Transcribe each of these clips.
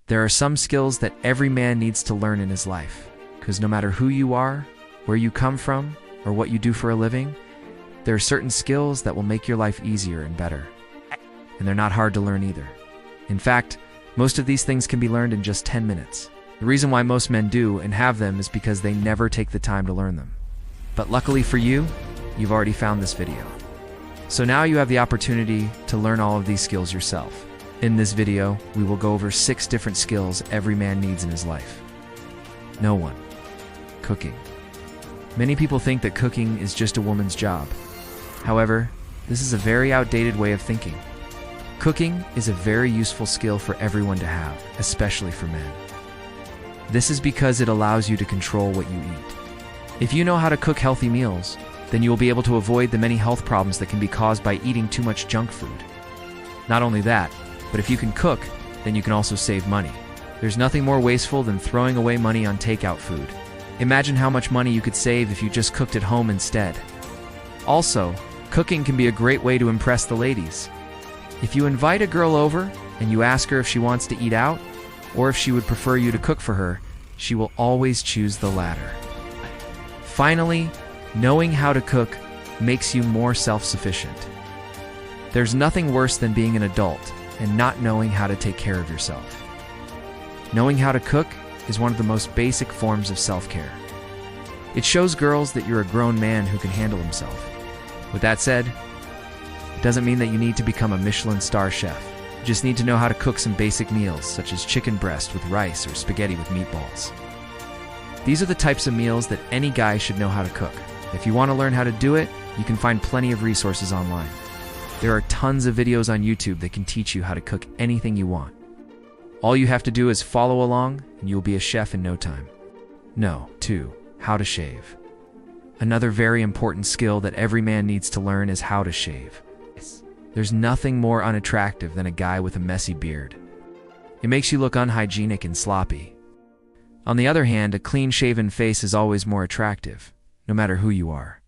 There are some skills that every man needs to learn in his life, because no matter who you are, where you come from, or what you do for a living, there are certain skills that will make your life easier and better. And they're not hard to learn either. In fact, most of these things can be learned in just 10 minutes. The reason why most men do and have them is because they never take the time to learn them. But luckily for you, you've already found this video. So now you have the opportunity to learn all of these skills yourself. In this video, we will go over 6 different skills every man needs in his life. No one. Cooking. Many people think that cooking is just a woman's job. However, this is a very outdated way of thinking. Cooking is a very useful skill for everyone to have, especially for men. This is because it allows you to control what you eat. If you know how to cook healthy meals, then you will be able to avoid the many health problems that can be caused by eating too much junk food. Not only that, but if you can cook, then you can also save money. There's nothing more wasteful than throwing away money on takeout food. Imagine how much money you could save if you just cooked at home instead. Also, cooking can be a great way to impress the ladies. If you invite a girl over and you ask her if she wants to eat out, or if she would prefer you to cook for her, she will always choose the latter. Finally, knowing how to cook makes you more self-sufficient. There's nothing worse than being an adult and not knowing how to take care of yourself. Knowing how to cook is one of the most basic forms of self-care. It shows girls that you're a grown man who can handle himself. With that said, it doesn't mean that you need to become a Michelin star chef. You just need to know how to cook some basic meals, such as chicken breast with rice or spaghetti with meatballs. These are the types of meals that any guy should know how to cook. If you want to learn how to do it, you can find plenty of resources online. There are tons of videos on YouTube that can teach you how to cook anything you want. All you have to do is follow along, and you'll be a chef in no time. No. 2. How to shave. Another very important skill that every man needs to learn is how to shave. There's nothing more unattractive than a guy with a messy beard. It makes you look unhygienic and sloppy. On the other hand, a clean-shaven face is always more attractive, no matter who you are.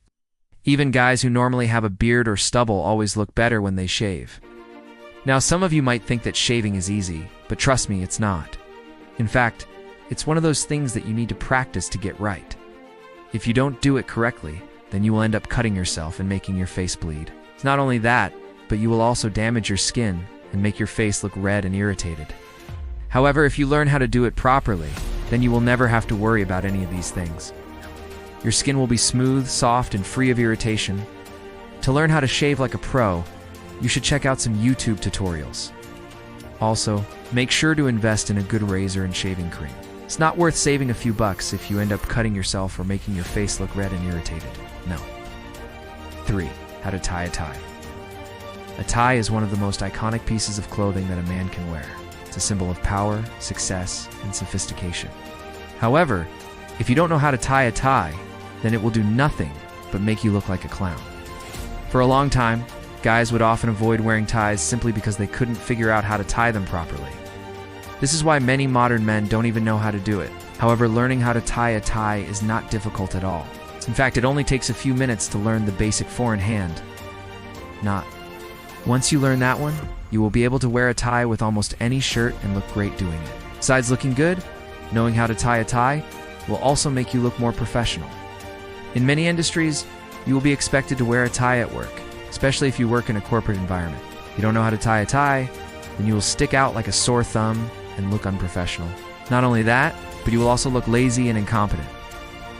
Even guys who normally have a beard or stubble always look better when they shave. Now, some of you might think that shaving is easy, but trust me, it's not. In fact, it's one of those things that you need to practice to get right. If you don't do it correctly, then you will end up cutting yourself and making your face bleed. It's not only that, but you will also damage your skin and make your face look red and irritated. However, if you learn how to do it properly, then you will never have to worry about any of these things. Your skin will be smooth, soft, and free of irritation. To learn how to shave like a pro, you should check out some YouTube tutorials. Also, make sure to invest in a good razor and shaving cream. It's not worth saving a few bucks if you end up cutting yourself or making your face look red and irritated. No. 3. How to tie a tie. A tie is one of the most iconic pieces of clothing that a man can wear. It's a symbol of power, success, and sophistication. However, if you don't know how to tie a tie, then it will do nothing but make you look like a clown. For a long time, guys would often avoid wearing ties simply because they couldn't figure out how to tie them properly. This is why many modern men don't even know how to do it. However, learning how to tie a tie is not difficult at all. In fact, it only takes a few minutes to learn the basic four-in-hand knot. Once you learn that one, you will be able to wear a tie with almost any shirt and look great doing it. Besides looking good, knowing how to tie a tie will also make you look more professional. In many industries, you will be expected to wear a tie at work, especially if you work in a corporate environment. If you don't know how to tie a tie, then you will stick out like a sore thumb and look unprofessional. Not only that, but you will also look lazy and incompetent.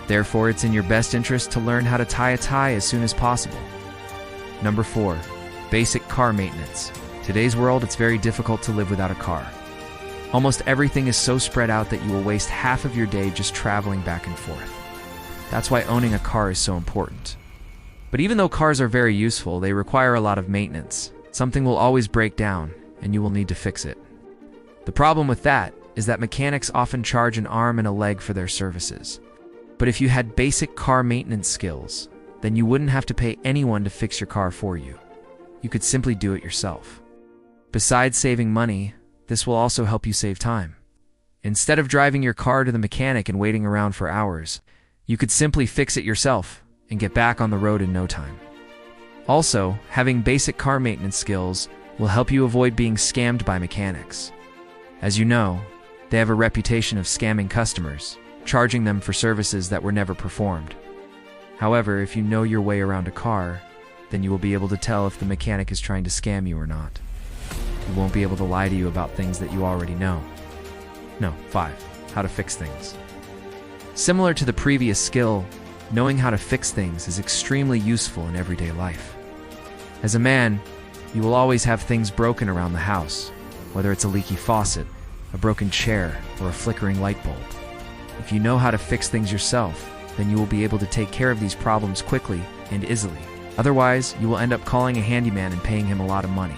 Therefore, it's in your best interest to learn how to tie a tie as soon as possible. Number 4. Basic car maintenance. Today's world, it's very difficult to live without a car. Almost everything is so spread out that you will waste half of your day just traveling back and forth. That's why owning a car is so important. But even though cars are very useful, they require a lot of maintenance. Something will always break down, and you will need to fix it. The problem with that is that mechanics often charge an arm and a leg for their services. But if you had basic car maintenance skills, then you wouldn't have to pay anyone to fix your car for you. You could simply do it yourself. Besides saving money, this will also help you save time. Instead of driving your car to the mechanic and waiting around for hours, you could simply fix it yourself and get back on the road in no time. Also, having basic car maintenance skills will help you avoid being scammed by mechanics. As you know, They have a reputation of scamming customers, charging them for services that were never performed. However, if you know your way around a car, then you will be able to tell if the mechanic is trying to scam you or not. He won't be able to lie to you about things that you already know. 5. How to fix things. Similar to the previous skill, knowing how to fix things is extremely useful in everyday life. As a man, you will always have things broken around the house, whether it's a leaky faucet, a broken chair, or a flickering light bulb. If you know how to fix things yourself, then you will be able to take care of these problems quickly and easily. Otherwise, you will end up calling a handyman and paying him a lot of money.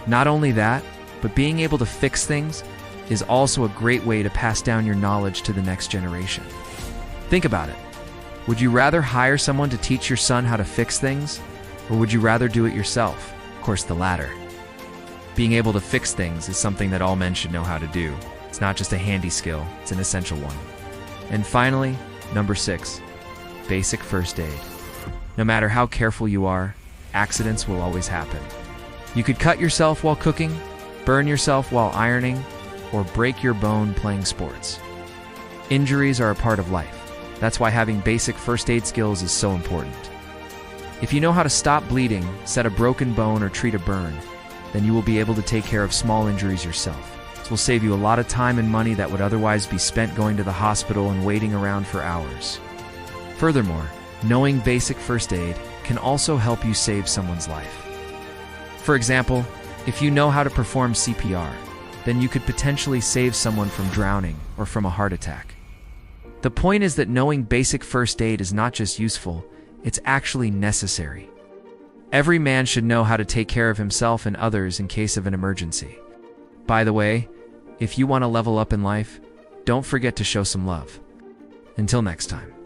Not only that, but being able to fix things is also a great way to pass down your knowledge to the next generation. Think about it. Would you rather hire someone to teach your son how to fix things, or would you rather do it yourself? Of course, the latter. Being able to fix things is something that all men should know how to do. It's not just a handy skill, it's an essential one. And finally, number 6, basic first aid. No matter how careful you are, accidents will always happen. You could cut yourself while cooking, burn yourself while ironing, or break your bone playing sports. Injuries are a part of life. That's why having basic first aid skills is so important. If you know how to stop bleeding, set a broken bone, or treat a burn, then you will be able to take care of small injuries yourself. This will save you a lot of time and money that would otherwise be spent going to the hospital and waiting around for hours. Furthermore, knowing basic first aid can also help you save someone's life. For example, if you know how to perform CPR, then you could potentially save someone from drowning or from a heart attack. The point is that knowing basic first aid is not just useful, it's actually necessary. Every man should know how to take care of himself and others in case of an emergency. By the way, if you want to level up in life, don't forget to show some love. Until next time.